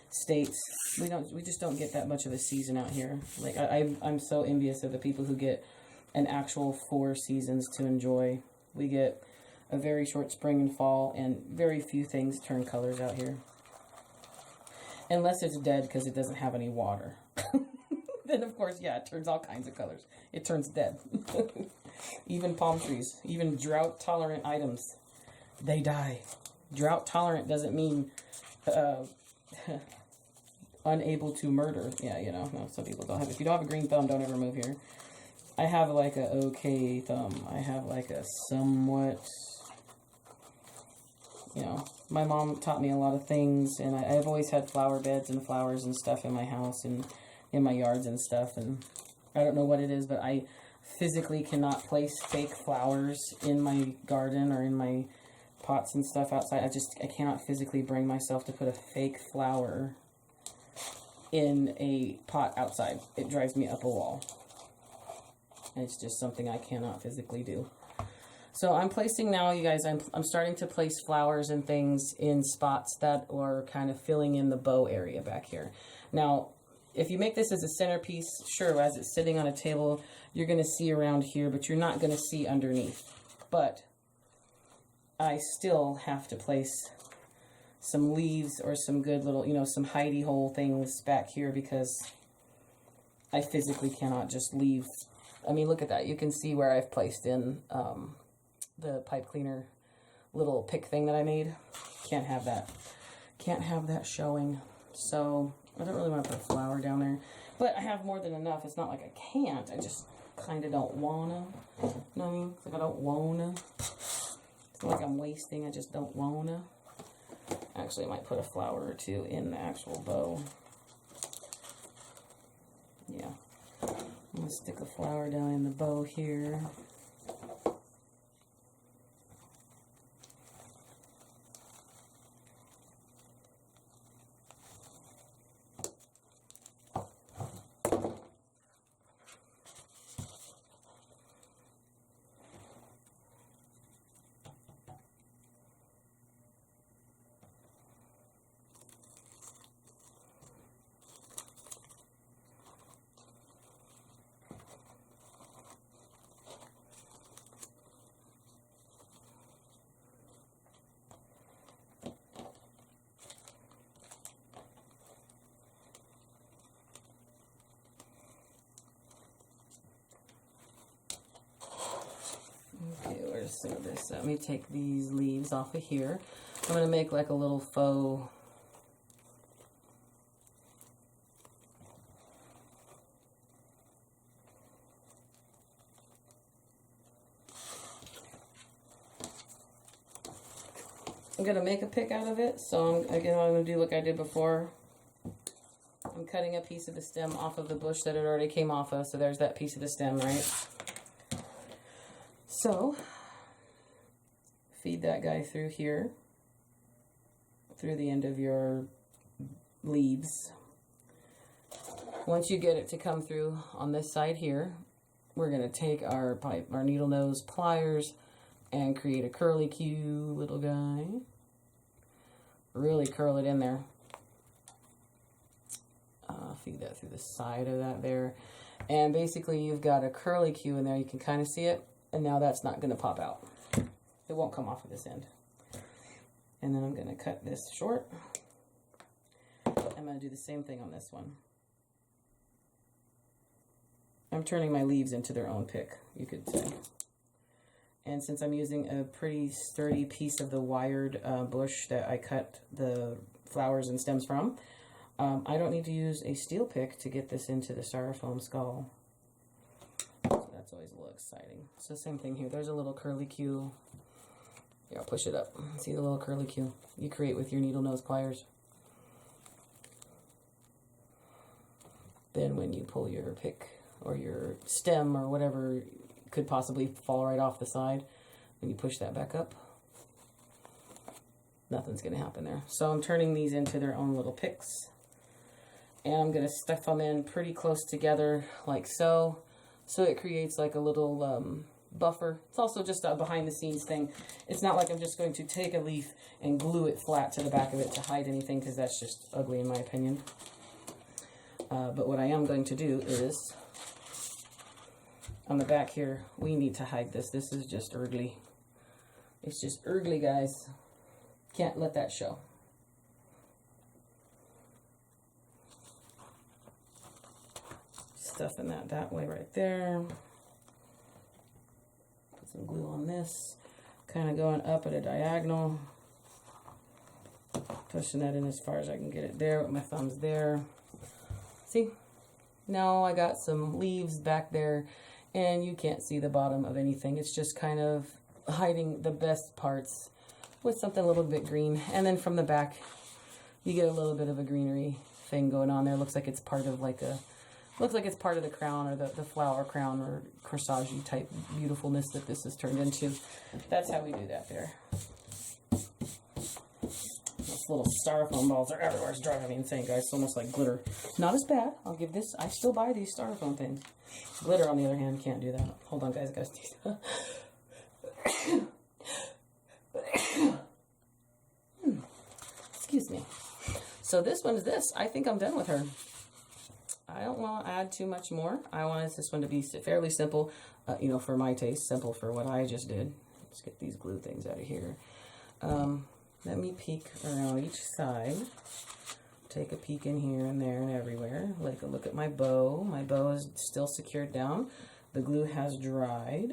states, we just don't get that much of a season out here. Like I'm so envious of the people who get an actual 4 seasons to enjoy. We get a very short spring and fall, and very few things turn colors out here, unless it's dead because it doesn't have any water. Then of course, yeah, it turns all kinds of colors. It turns dead. Even palm trees, even drought tolerant items, they die. Drought tolerant doesn't mean unable to murder. Yeah, you know, no, some people don't have. If you don't have a green thumb, don't ever move here. I have like a okay thumb. I have like a somewhat, you know, my mom taught me a lot of things, and I've always had flower beds and flowers and stuff in my house and in my yards and stuff, and I don't know what it is, but I physically cannot place fake flowers in my garden or in my pots and stuff outside. I cannot physically bring myself to put a fake flower in a pot outside. It drives me up a wall. It's just something I cannot physically do. So I'm placing now, you guys, I'm starting to place flowers and things in spots that are kind of filling in the bow area back here. Now, if you make this as a centerpiece, sure, as it's sitting on a table, you're going to see around here, but you're not going to see underneath. But I still have to place some leaves or some good little, you know, some hidey hole things back here, because I physically cannot just leave. I mean, look at that. You can see where I've placed in the pipe cleaner little pick thing that I made. Can't have that. Can't have that showing. So I don't really want to put a flower down there. But I have more than enough. It's not like I can't. I just kind of don't want to. You know what I mean? It's like I don't want to. It's not like I'm wasting, I just don't wanna. Actually, I might put a flower or two in the actual bow. Yeah. I'm gonna stick a flower down in the bow here. Okay, where's some of this? Let me take these leaves off of here. I'm going to make like a little faux I'm going to make a pick out of it. So again, I'm going to do like I did before. I'm cutting a piece of the stem off of the bush that it already came off of. So there's that piece of the stem, right? So feed that guy through here, through the end of your leaves. Once you get it to come through on this side here, we're going to take our needle nose pliers and create a curly Q little guy. Really curl it in there. Feed that through the side of that there. And basically you've got a curly Q in there. You can kind of see it. And now that's not going to pop out. It won't come off of this end. And then I'm going to cut this short. I'm going to do the same thing on this one. I'm turning my leaves into their own pick, you could say. And since I'm using a pretty sturdy piece of the wired bush that I cut the flowers and stems from, I don't need to use a steel pick to get this into the styrofoam skull. So that's always a little exciting. So same thing here. There's a little curly Q. Here, I'll push it up. See the little curly Q you create with your needle nose pliers. Then when you pull your pick or your stem or whatever could possibly fall right off the side, when you push that back up, nothing's going to happen there. So I'm turning these into their own little picks. And I'm going to stuff them in pretty close together like so. So it creates like a little buffer. It's also just a behind the scenes thing. It's not like I'm just going to take a leaf and glue it flat to the back of it to hide anything, because that's just ugly in my opinion. But what I am going to do is, on the back here, we need to hide this. This is just ugly. It's just ugly, guys. Can't let that show. Stuffing that way right there. Put some glue on this. Kind of going up at a diagonal. Pushing that in as far as I can get it there with my thumbs there. See? Now I got some leaves back there and you can't see the bottom of anything. It's just kind of hiding the best parts with something a little bit green. And then from the back, you get a little bit of a greenery thing going on there. Looks like it's part of like a, looks like it's part of the crown, or the flower crown or corsage type beautifulness that this has turned into. That's how we do that there. Those little styrofoam balls are everywhere. It's driving me insane, guys. It's almost like glitter. Not as bad. I'll give this. I still buy these styrofoam things. Glitter, on the other hand, can't do that. Hold on, guys. Excuse me. So this one is this. I think I'm done with her. I don't want to add too much more. I wanted this one to be fairly simple, you know, for my taste. Simple for what I just did. Let's get these glue things out of here. Let me peek around each side. Take a peek in here and there and everywhere. Like a look at my bow. My bow is still secured down. The glue has dried.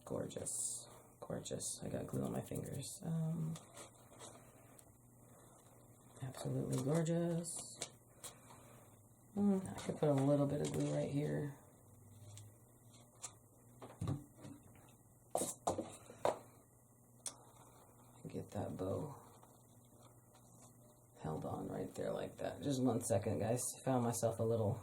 Gorgeous. Gorgeous. I got glue on my fingers. Absolutely gorgeous. I could put a little bit of glue right here. Hold on right there like that. Just 1 second, guys. Found myself a little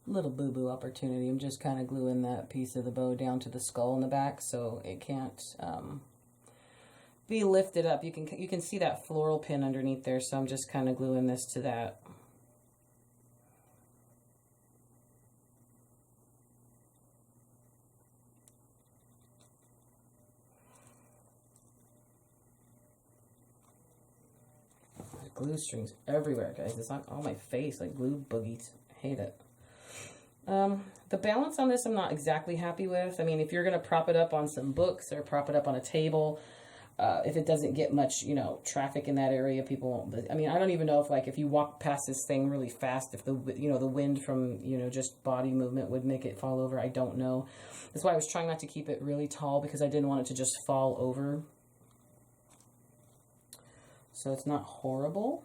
boo-boo opportunity. I'm just kind of gluing that piece of the bow down to the skull in the back so it can't be lifted up. You can see that floral pin underneath there, so I'm just kind of gluing this to that. Glue strings everywhere, guys. It's on all my face, like glue boogies. I hate it. The balance on this I'm not exactly happy with. I mean, if you're going to prop it up on some books or prop it up on a table, if it doesn't get much, you know, traffic in that area, people won't. I mean, I don't even know if, like, if you walk past this thing really fast, if the, you know, the wind from, you know, just body movement would make it fall over. I don't know. That's why I was trying not to keep it really tall, because I didn't want it to just fall over. So it's not horrible,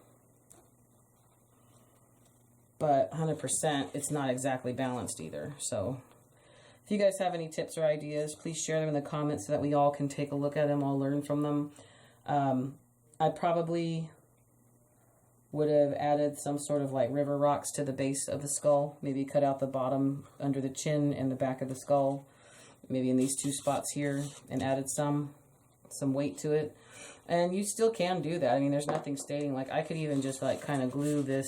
but 100% it's not exactly balanced either. So if you guys have any tips or ideas, please share them in the comments so that we all can take a look at them, all learn from them. I probably would have added some sort of like river rocks to the base of the skull, maybe cut out the bottom under the chin and the back of the skull, maybe in these two spots here, and added some weight to it. And you still can do that. I mean, there's nothing stating, like, I could even just, like, kind of glue this.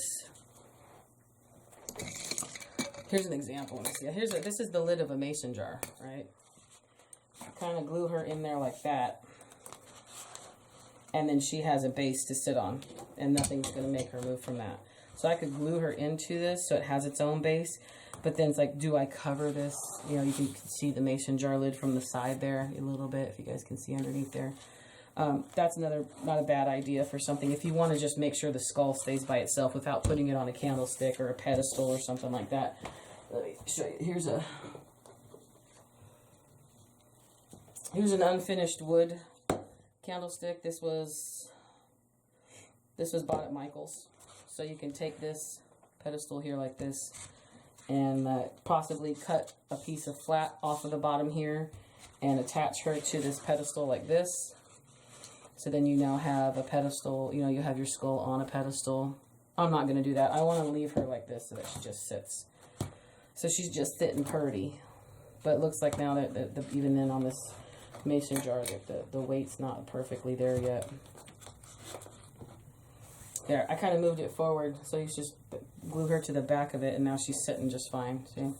Here's an example. Let me see. This is the lid of a mason jar, right? Kind of glue her in there like that. And then she has a base to sit on. And nothing's going to make her move from that. So I could glue her into this so it has its own base. But then it's like, do I cover this? You know, you can see the mason jar lid from the side there a little bit, if you guys can see underneath there. That's not a bad idea for something. If you want to just make sure the skull stays by itself without putting it on a candlestick or a pedestal or something like that. Let me show you. Here's an unfinished wood candlestick. This was bought at Michael's. So you can take this pedestal here like this and possibly cut a piece of flat off of the bottom here and attach her to this pedestal like this. So then you now have a pedestal, you know, you have your skull on a pedestal. I'm not going to do that. I want to leave her like this so that she just sits. So she's just sitting purty. But it looks like now that even then on this mason jar, that the weight's not perfectly there yet. There, I kind of moved it forward, so you just glue her to the back of it, and now she's sitting just fine. See?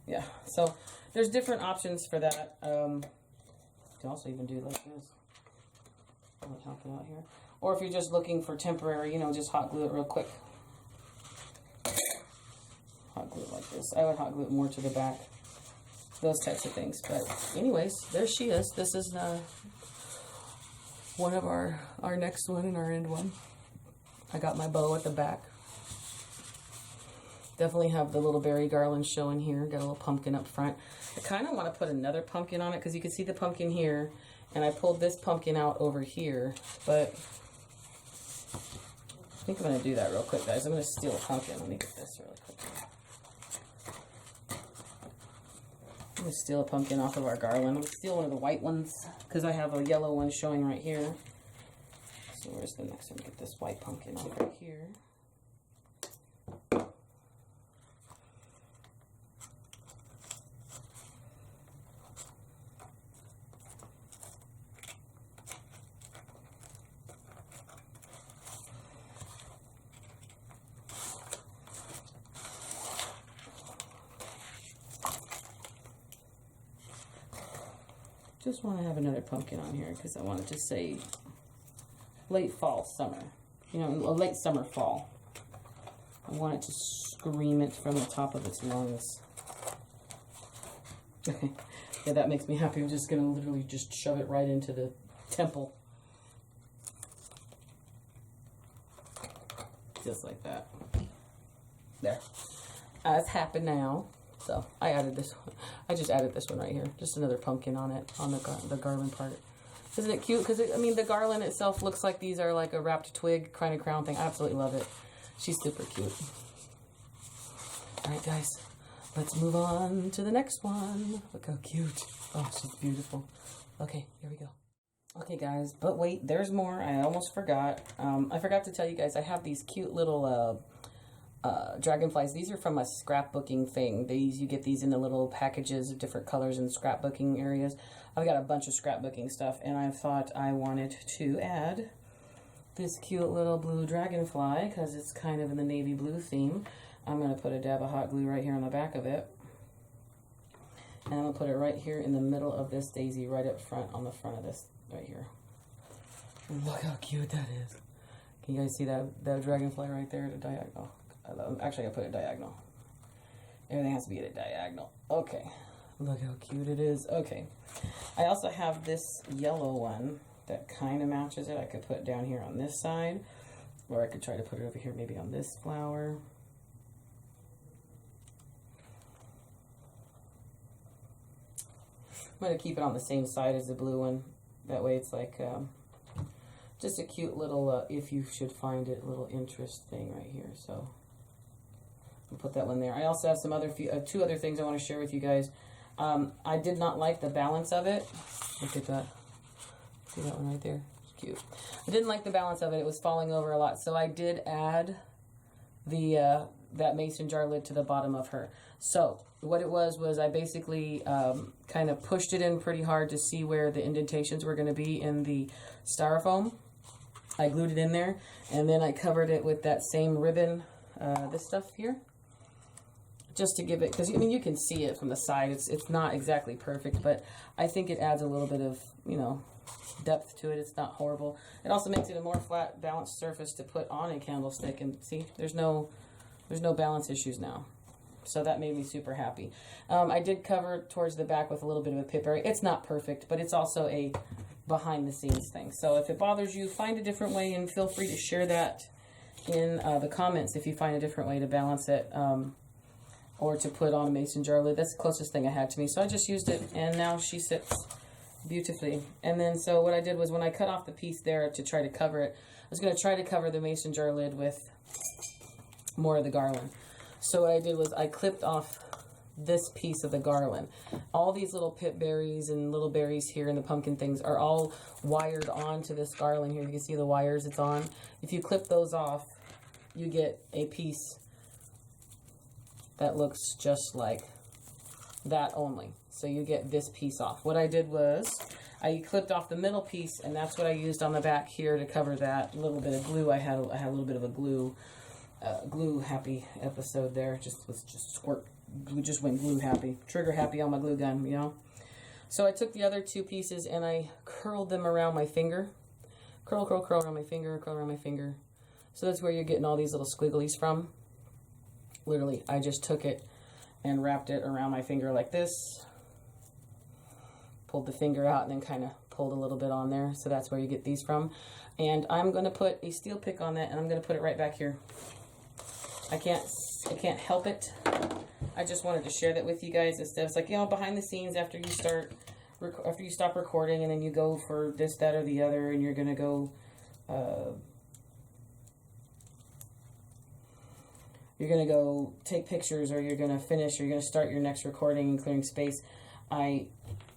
Yeah, so there's different options for that. You can also even do like this. I'll help it out here. Or if you're just looking for temporary, you know, just hot glue it real quick. Hot glue it like this. I would hot glue it more to the back. Those types of things. But anyways, there she is. This is one of our next one and our end one. I got my bow at the back. Definitely have the little berry garland showing here. Got a little pumpkin up front. I kind of want to put another pumpkin on it because you can see the pumpkin here. And I pulled this pumpkin out over here. But I think I'm going to do that real quick, guys. I'm going to steal a pumpkin. Let me get this really quick. I'm going to steal a pumpkin off of our garland. I'm going to steal one of the white ones because I have a yellow one showing right here. So where's the next one? Get this white pumpkin off right here. Just want to have another pumpkin on here because I wanted to say late fall, summer. You know, a late summer, fall. I want it to scream it from the top of its lungs. Yeah, that makes me happy. I'm just going to literally just shove it right into the temple. Just like that. There. It's happened now. So I added this one. I just added this one right here. Just another pumpkin on it, on the garland part. Isn't it cute? Because, I mean, the garland itself looks like these are like a wrapped twig kind of crown thing. I absolutely love it. She's super cute. All right, guys. Let's move on to the next one. Look how cute. Oh, she's beautiful. Okay, here we go. Okay, guys, but wait, there's more. I almost forgot. I forgot to tell you guys, I have these cute little dragonflies. These are from my scrapbooking thing. You get these in the little packages of different colors in scrapbooking areas. I've got a bunch of scrapbooking stuff, and I thought I wanted to add this cute little blue dragonfly because it's kind of in the navy blue theme. I'm going to put a dab of hot glue right here on the back of it. And I'm going to put it right here in the middle of this daisy, right up front, on the front of this, right here. And look how cute that is. Can you guys see that dragonfly right there at a diagonal? Actually, I put it diagonal. Everything has to be at a diagonal. Okay. Look how cute it is. Okay. I also have this yellow one that kind of matches it. I could put it down here on this side, or I could try to put it over here maybe on this flower. I'm going to keep it on the same side as the blue one. That way it's like just a cute little, if you should find it, little interest thing right here. So I'll put that one there. I also have some other two other things I want to share with you guys. I did not like the balance of it. Look at that. See that one right there? It's cute. I didn't like the balance of it. It was falling over a lot. So I did add the that mason jar lid to the bottom of her. So what it was I basically kind of pushed it in pretty hard to see where the indentations were going to be in the styrofoam. I glued it in there, and then I covered it with that same ribbon, this stuff here, just to give it, because I mean you can see it from the side. It's not exactly perfect, but I think it adds a little bit of, you know, depth to it. It's not horrible. It also makes it a more flat, balanced surface to put on a candlestick, and see, there's no balance issues now. So that made me super happy. I did cover towards the back with a little bit of a pip area. It's not perfect, but it's also a behind the scenes thing. So if it bothers you, find a different way, and feel free to share that in the comments if you find a different way to balance it, or to put on a mason jar lid. That's the closest thing I had to me. So I just used it, and now she sits beautifully. And then so what I did was when I cut off the piece there to try to cover it, I was going to try to cover the mason jar lid with more of the garland. So what I did was I clipped off this piece of the garland. All these little pip berries and little berries here and the pumpkin things are all wired onto this garland here. You can see the wires it's on. If you clip those off, you get a piece that looks just like that only. So you get this piece off. What I did was I clipped off the middle piece, and that's what I used on the back here to cover that little bit of glue. I had a little bit of a glue happy episode there. Just squirt. We just went glue happy, trigger happy on my glue gun, you know. So I took the other two pieces and I curled them around my finger. Curl around my finger, curl around my finger. So that's where you're getting all these little squigglies from. Literally, I just took it and wrapped it around my finger like this. Pulled the finger out and then kind of pulled a little bit on there. So that's where you get these from. And I'm going to put a steel pick on that, and I'm going to put it right back here. I can't help it. I just wanted to share that with you guys. It's like, you know, behind the scenes after you stop recording, and then you go for this, that, or the other, and you're gonna go, take pictures, or you're gonna finish, or you're gonna start your next recording and clearing space. I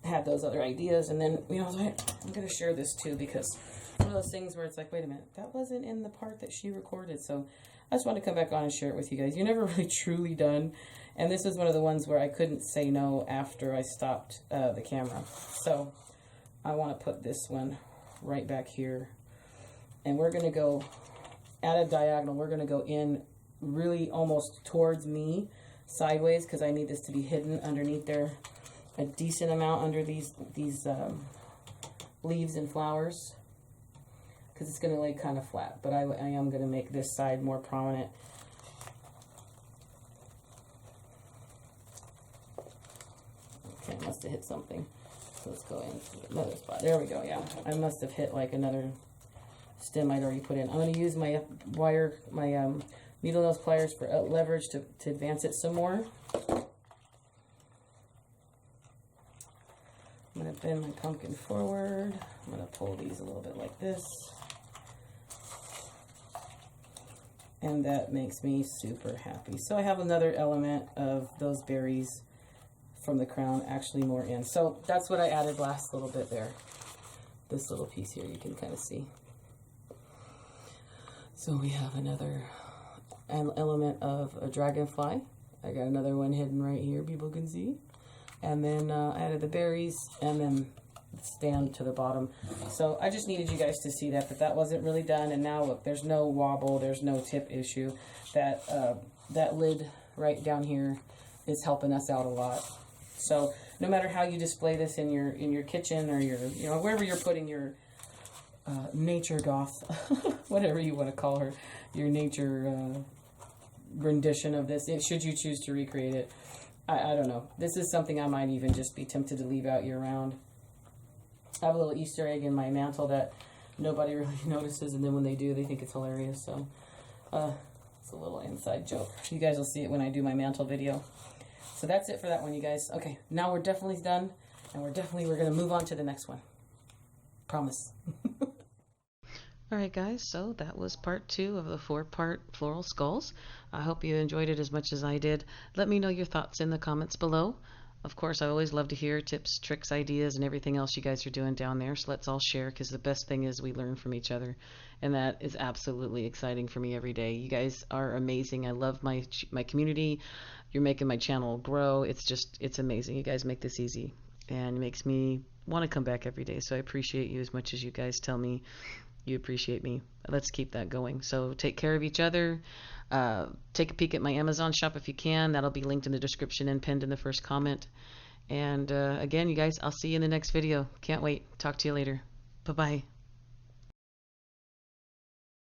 had those other ideas, and then, you know, I was like, I'm gonna share this too, because one of those things where it's like, wait a minute, that wasn't in the part that she recorded. So I just wanted to come back on and share it with you guys. You're never really truly done. And this was one of the ones where I couldn't say no after I stopped the camera. So I want to put this one right back here. And we're going to go at a diagonal. We're going to go in really almost towards me sideways, because I need this to be hidden underneath there a decent amount under these leaves and flowers, because it's going to lay kind of flat. But I am going to make this side more prominent. Okay, I must have hit something. So let's go in another spot. There we go, yeah. I must have hit like another stem I'd already put in. I'm going to use my needle nose pliers for leverage to advance it some more. I'm going to bend my pumpkin forward. I'm going to pull these a little bit like this. And that makes me super happy. So I have another element of those berries from the crown actually more in. So that's what I added last little bit there. This little piece here you can kind of see. So we have another element of a dragonfly. I got another one hidden right here, people can see. And then I added the berries and then the stand to the bottom. So I just needed you guys to see that wasn't really done. And now look, there's no wobble, there's no tip issue. That lid right down here is helping us out a lot. So no matter how you display this in your kitchen or your, you know, wherever you're putting your nature goth, whatever you want to call her, your nature rendition of this, should you choose to recreate it, I don't know. This is something I might even just be tempted to leave out year round. I have a little Easter egg in my mantle that nobody really notices, and then when they do, they think it's hilarious. So it's a little inside joke. You guys will see it when I do my mantle video. So that's it for that one, you guys. Okay, now we're definitely done, and we're going to move on to the next one. Promise. Alright guys, so that was part 2 of the 4-part floral skulls. I hope you enjoyed it as much as I did. Let me know your thoughts in the comments below. Of course, I always love to hear tips, tricks, ideas, and everything else you guys are doing down there. So let's all share, because the best thing is we learn from each other. And that is absolutely exciting for me every day. You guys are amazing. I love my community. You're making my channel grow. It's amazing. You guys make this easy. And it makes me want to come back every day. So I appreciate you as much as you guys tell me you appreciate me. Let's keep that going. So take care of each other. Take a peek at my Amazon shop if you can. That'll be linked in the description and pinned in the first comment. And again, you guys, I'll see you in the next video. Can't wait. Talk to you later. Bye-bye.